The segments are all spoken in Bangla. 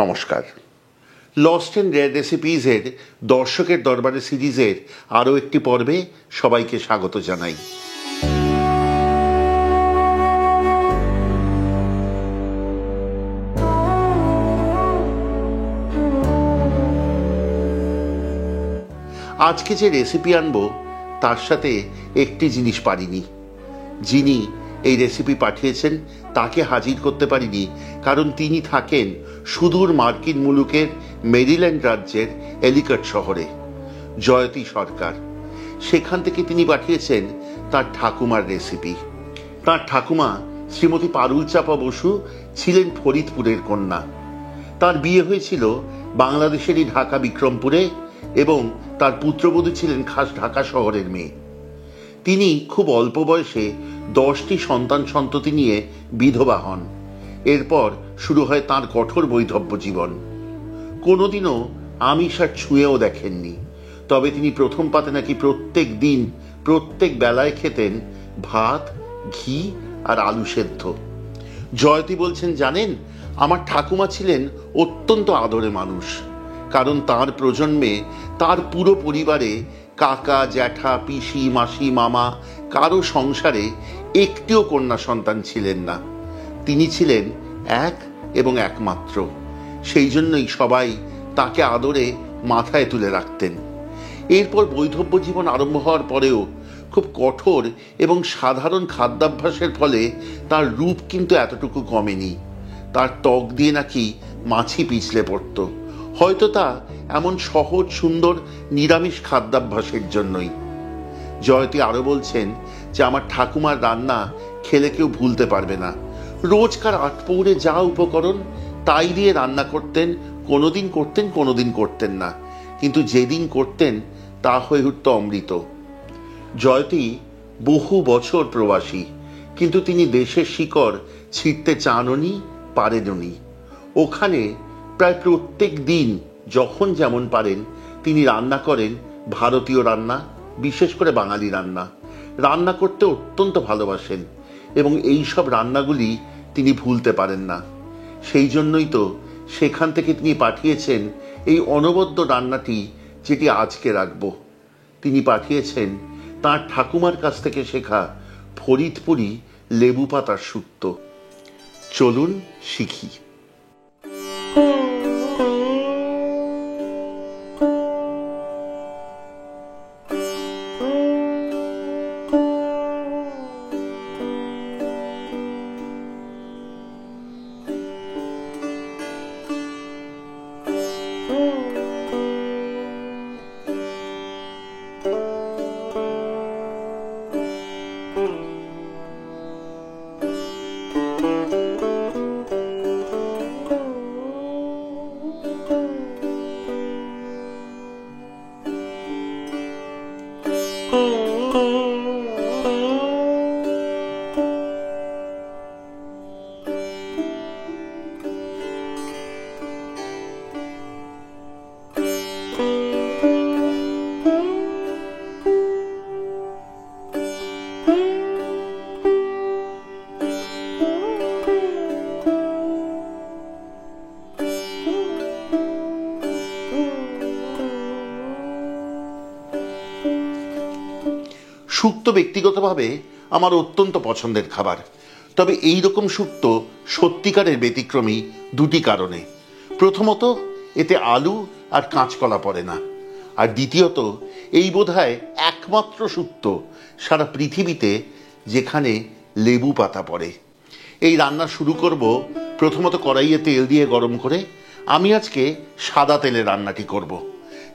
নমস্কার। লস্ট অ্যান্ড রেয়ার রেসিপিজের দর্শকের দরবারে সিরিজের আরও একটি পর্বে সবাইকে স্বাগত জানাই। আজকে যে রেসিপি আনবো তার সাথে একটি জিনিস পারিনি। যিনি এই রেসিপি পাঠিয়েছেন তাকে হাজির করতে পারিনি, কারণ তিনি থাকেন সুদূর মার্কিন মুলুকের মেরিল্যান্ড রাজ্যের এলিকট শহরে। জয়তী সরকার, সেখান থেকে তিনি পাঠিয়েছেন তার ঠাকুমার রেসিপি। তার ঠাকুমা শ্রীমতী পারুল চাপা বসু ছিলেন ফরিদপুরের কন্যা। তার বিয়ে হয়েছিল বাংলাদেশেরই ঢাকা বিক্রমপুরে, এবং তার পুত্রবধূ ছিলেন খাস ঢাকা শহরের মেয়ে। তিনি খুব অল্প বয়সে 10টি সন্তান সন্ততি নিয়ে বিধবা হন। এরপর শুরু হয় তাঁর কঠোর বৈধব্য জীবন। কোনোদিনও আমিষ আর ছুঁয়েও দেখেননি, তবে তিনি প্রথম পাতে নাকি প্রত্যেক দিন প্রত্যেক বেলায় খেতেন ভাত, ঘি আর আলু সেদ্ধ। জয়তী বলছেন, জানেন, আমার ঠাকুমা ছিলেন অত্যন্ত আদরে মানুষ, কারণ তার প্রজন্মে তার পুরো পরিবারে কাকা, জ্যাঠা, পিসি, মাসি, মামা কারো সংসারে একটিও কন্যা সন্তান ছিলেন না। তিনি ছিলেন এক এবং একমাত্র। সেই জন্যই সবাই তাকে আদরে মাথায় তুলে রাখতেন। এরপর বৈধব্য জীবন আরম্ভ হওয়ার পরেও খুব কঠোর এবং সাধারণ খাদ্যাভ্যাসের ফলে তার রূপ কিন্তু এতটুকু কমেনি। তার ত্বক দিয়ে নাকি মাছি পিছলে পড়ত। হয়তো তা এমন সহজ সুন্দর নিরামিষ খাদ্যাভ্যাসের জন্যই। জয়তী আরো বলছেন যে আমার ঠাকুমার রান্না খেলে কেউ ভুলতে পারবে না। রোজকার আটপৌরে যা উপকরণ তাই দিয়ে রান্না করতেন। কোনোদিন করতেন, কোনোদিন করতেন না, কিন্তু যেদিন করতেন তা হয়ে উঠত অমৃত। জয়তী বহু বছর প্রবাসী, কিন্তু তিনি দেশের শিকড় ছিঁড়তে চাননি, পারেননি। ওখানে প্রায় প্রত্যেক দিন যখন যেমন পারেন তিনি রান্না করেন ভারতীয় রান্না, বিশেষ করে বাঙালি রান্না। রান্না করতে অত্যন্ত ভালোবাসেন এবং এই সব রান্নাগুলি তিনি ভুলতে পারেন না। সেই জন্যই তো সেখান থেকে তিনি পাঠিয়েছেন এই অনবদ্য রান্নাটি, যেটি আজকে রাখব। তিনি পাঠিয়েছেন তাঁর ঠাকুমার কাছ থেকে শেখা ফরিদপুরি লেবু পাতার শুক্তো। চলুন শিখি। শুক্তো ব্যক্তিগতভাবে আমার অত্যন্ত পছন্দের খাবার, তবে এই রকম শুক্তো সত্যিকারের ব্যতিক্রমী দুটি কারণে। প্রথমত, এতে আলু আর কাঁচকলা পড়ে না, আর দ্বিতীয়ত এই বোধহয় একমাত্র শুক্তো সারা পৃথিবীতে যেখানে লেবু পাতা পড়ে। এই রান্না শুরু করব প্রথমত কড়াইয়ে তেল দিয়ে গরম করে। আমি আজকে সাদা তেলে রান্নাটি করব।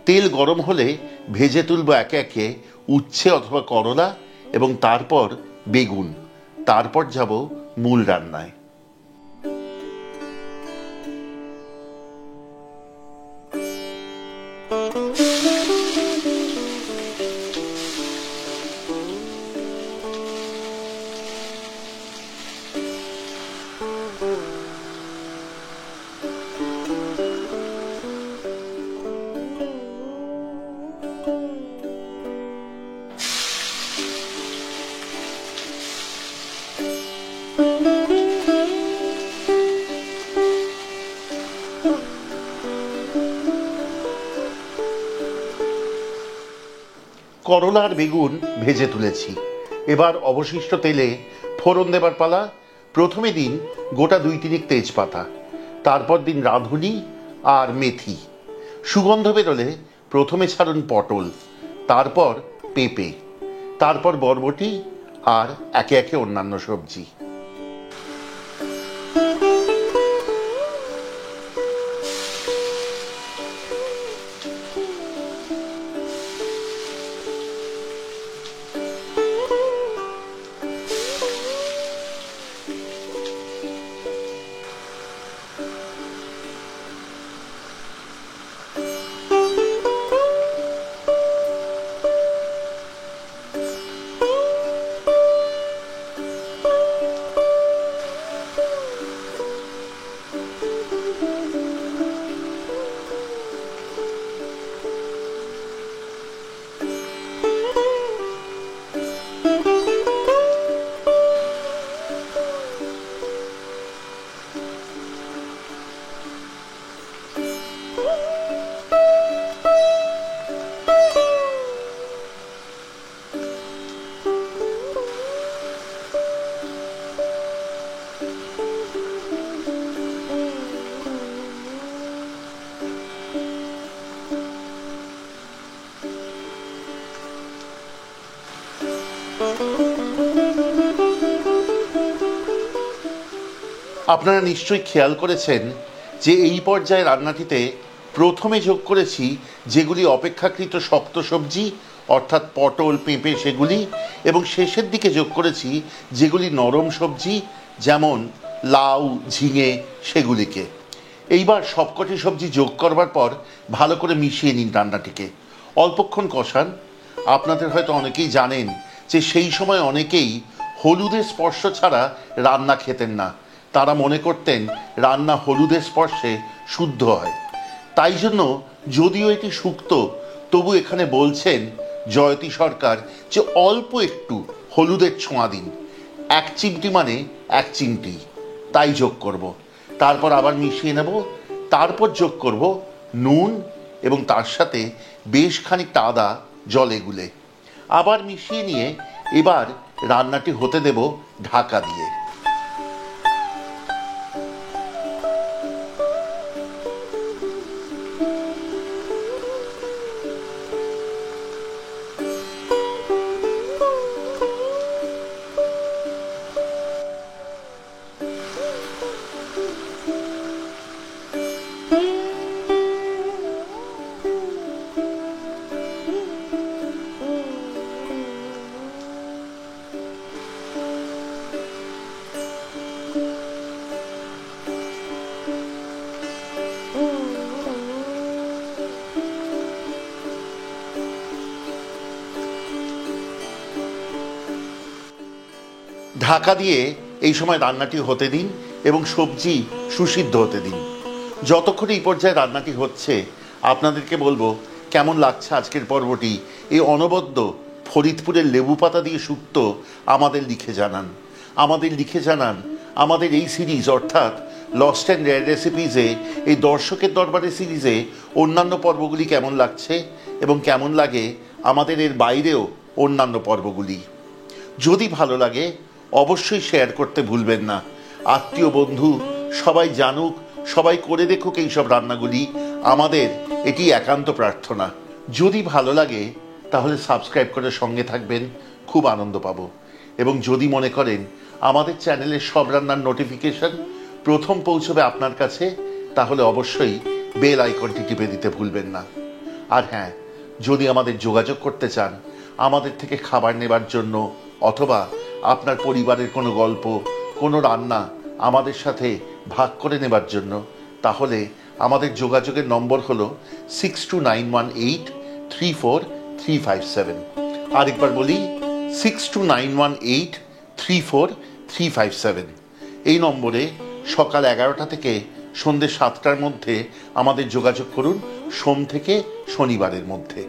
তেল গরম হলে ভেজে তুলব একে একে উচ্ছে অথবা করলা এবং তারপর বেগুন। তারপর যাব মূল রান্নায়। করলা আর বেগুন ভেজে তুলেছি। এবার অবশিষ্ট তেলে ফোড়ন দেবার পালা। প্রথমে দিন গোটা 2-3 তেজপাতা, তারপর দিন রাঁধুনি আর মেথি। সুগন্ধ বেরোলে প্রথমে ছাড়ুন পটল, তারপর পেঁপে, তারপর বরবটি আর একে একে অন্যান্য সবজি। আপনারা নিশ্চয়ই খেয়াল করেছেন যে এই পর্যায়ে রান্নাটিতে প্রথমে যোগ করেছি যেগুলি অপেক্ষাকৃত শক্ত সবজি, অর্থাৎ পটল, পেঁপে, সেগুলি, এবং শেষের দিকে যোগ করেছি যেগুলি নরম সবজি, যেমন লাউ, ঝিঙে, সেগুলিকে। এইবার সবকটি সবজি যোগ করবার পর ভালো করে মিশিয়ে নিন রান্নাটিকে। অল্পক্ষণ কষান। আপনাদের হয়তো অনেকেই জানেন যে সেই সময় অনেকেই হলুদের স্পর্শ ছাড়া রান্না খেতেন না। তারা মনে করতেন রান্না হলুদের স্পর্শে শুদ্ধ হয়। তাই জন্য যদিও এটি সুক্ত, তবু এখানে বলছেন জয়তী সরকার যে অল্প একটু হলুদের ছোঁয়া দিন। 1 চিমটি মানে 1 চিমটি, তাই যোগ করব। তারপর আবার মিশিয়ে নেব। তারপর যোগ করব নুন এবং তার সাথে বেশ খানিকটা আদা জলে গুলে। আবার মিশিয়ে নিয়ে এবার রান্নাটি হতে দেব ঢাকা দিয়ে। ঢাকা দিয়ে এই সময় রান্নাটি হতে দিন এবং সবজি সুসিদ্ধ হতে দিন। যতক্ষণ এই পর্যায়ে রান্নাটি হচ্ছে আপনাদেরকে বলবো কেমন লাগছে আজকের পর্বটি। এই অনবদ্য ফরিদপুরের লেবু পাতা দিয়ে শুক্তো আমাদের লিখে জানান। আমাদের এই সিরিজ অর্থাৎ লস্ট অ্যান্ড রেয়ার রেসিপিজে, এই দর্শকের দরবারে সিরিজে অন্যান্য পর্বগুলি কেমন লাগছে এবং কেমন লাগে আমাদের এর বাইরেও অন্যান্য পর্বগুলি। যদি ভালো লাগে অবশ্যই শেয়ার করতে ভুলবেন না। আত্মীয়, বন্ধু সবাই জানুক, সবাই করে দেখুক এইসব রান্নাগুলি। আমাদের এটি একান্ত প্রার্থনা। যদি ভালো লাগে তাহলে সাবস্ক্রাইব করে সঙ্গে থাকবেন, খুব আনন্দ পাবো। এবং যদি মনে করেন আমাদের চ্যানেলের সব রান্নার নোটিফিকেশন প্রথম পৌঁছবে আপনার কাছে, তাহলে অবশ্যই বেল আইকনটি টিপে দিতে ভুলবেন না। আর হ্যাঁ, যদি আমাদের যোগাযোগ করতে চান আমাদের থেকে খাবার নেবার জন্য, অথবা আপনার পরিবারের কোনো গল্প, কোনো রান্না আমাদের সাথে ভাগ করে নেবার জন্য, তাহলে আমাদের যোগাযোগের নম্বর হলো 6291834357। আরেকবার বলি, 6291834357। এই নম্বরে সকাল 11টা থেকে সন্ধ্যে 7টার মধ্যে আমাদের যোগাযোগ করুন, সোম থেকে শনিবারের মধ্যে।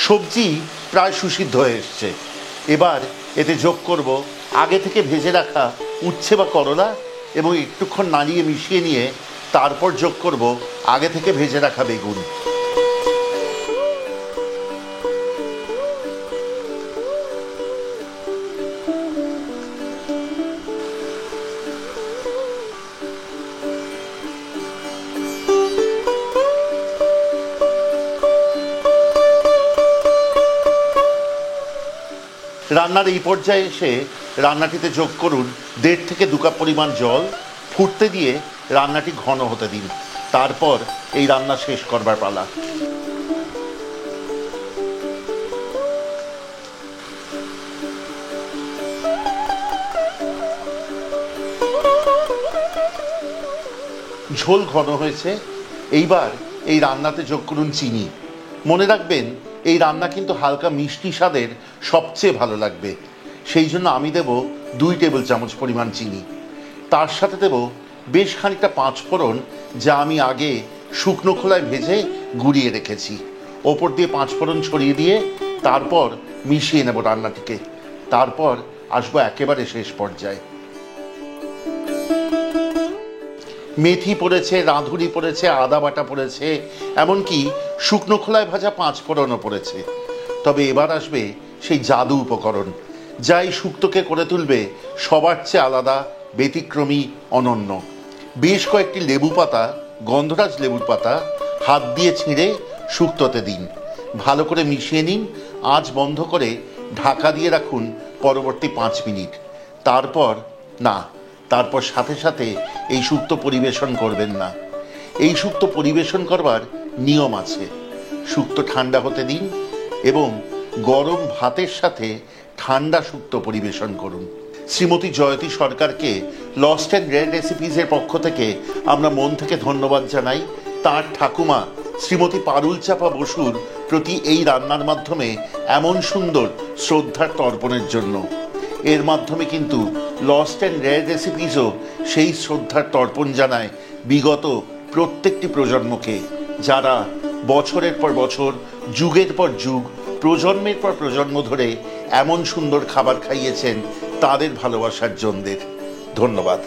সবজি প্রায় সুসিদ্ধ হয়ে এসছে। এবার এতে যোগ করব আগে থেকে ভেজে রাখা উচ্ছে বা করলা এবং একটুক্ষণ নাড়িয়ে মিশিয়ে নিয়ে তারপর যোগ করব আগে থেকে ভেজে রাখা বেগুন। রান্নার এই পর্যায়ে এসে রান্নাটিতে যোগ করুন 1.5 থেকে 2 কাপ পরিমাণ জল। ফুটতে দিয়ে রান্নাটি ঘন হতে দিন। তারপর এই রান্না শেষ করবার পালা। ঝোল ঘন হয়েছে। এইবার এই রান্নাতে যোগ করুন চিনি। মনে রাখবেন এই রান্না কিন্তু হালকা মিষ্টি স্বাদের সবচেয়ে ভালো লাগবে। সেই জন্য আমি দেব 2 টেবিল চামচ পরিমাণ চিনি। তার সাথে দেব বেশ খানিকটা 5 ফোড়ন, যা আমি আগে শুকনো খোলায় ভেজে গুঁড়িয়ে রেখেছি। ওপর দিয়ে 5 ফোড়ন ছড়িয়ে দিয়ে তারপর মিশিয়ে নেব রান্নাটিকে। তারপর আসবো একেবারে শেষ পর্যায়ে। মেথি পড়েছে, রাঁধুনি পড়েছে, আদা বাটা পড়েছে, এমনকি শুকনো খোলায় ভাজা 5 ফোড়নও পড়েছে। তবে এবার আসবে সেই জাদু উপকরণ, যা এই শুক্তোকে করে তুলবে সবার চেয়ে আলাদা, ব্যতিক্রমী, অনন্য। বেশ কয়েকটি লেবু পাতা, গন্ধরাজ লেবুর পাতা হাত দিয়ে ছিঁড়ে শুক্তোতে দিন। ভালো করে মিশিয়ে নিন। আঁচ বন্ধ করে ঢাকা দিয়ে রাখুন পরবর্তী 5 মিনিট। তারপর সাথে সাথে এই শুক্তো পরিবেশন করবেন না। এই শুক্তো পরিবেশন করবার নিয়ম আছে। শুক্তো ঠান্ডা হতে দিন এবং গরম ভাতের সাথে ঠান্ডা শুক্তো পরিবেশন করুন। শ্রীমতী জয়তী সরকারকে লস্ট অ্যান্ড রেয়ার রেসিপিসের পক্ষ থেকে আমরা মন থেকে ধন্যবাদ জানাই। তার ঠাকুমা শ্রীমতী পারুল চাপা বসুর প্রতি এই রান্নার মাধ্যমে এমন সুন্দর শ্রদ্ধার তর্পণের জন্য। এর মাধ্যমে কিন্তু লস্ট অ্যান্ড রেয়ার রেসিপিসও সেই শ্রদ্ধার তর্পণ জানায় বিগত প্রত্যেকটি প্রজন্মকে, যারা বছরের পর বছর, যুগের পর যুগ, প্রজন্মের পর প্রজন্ম ধরে এমন সুন্দর খাবার খাইয়েছেন তাদের ভালোবাসার জনদের। ধন্যবাদ।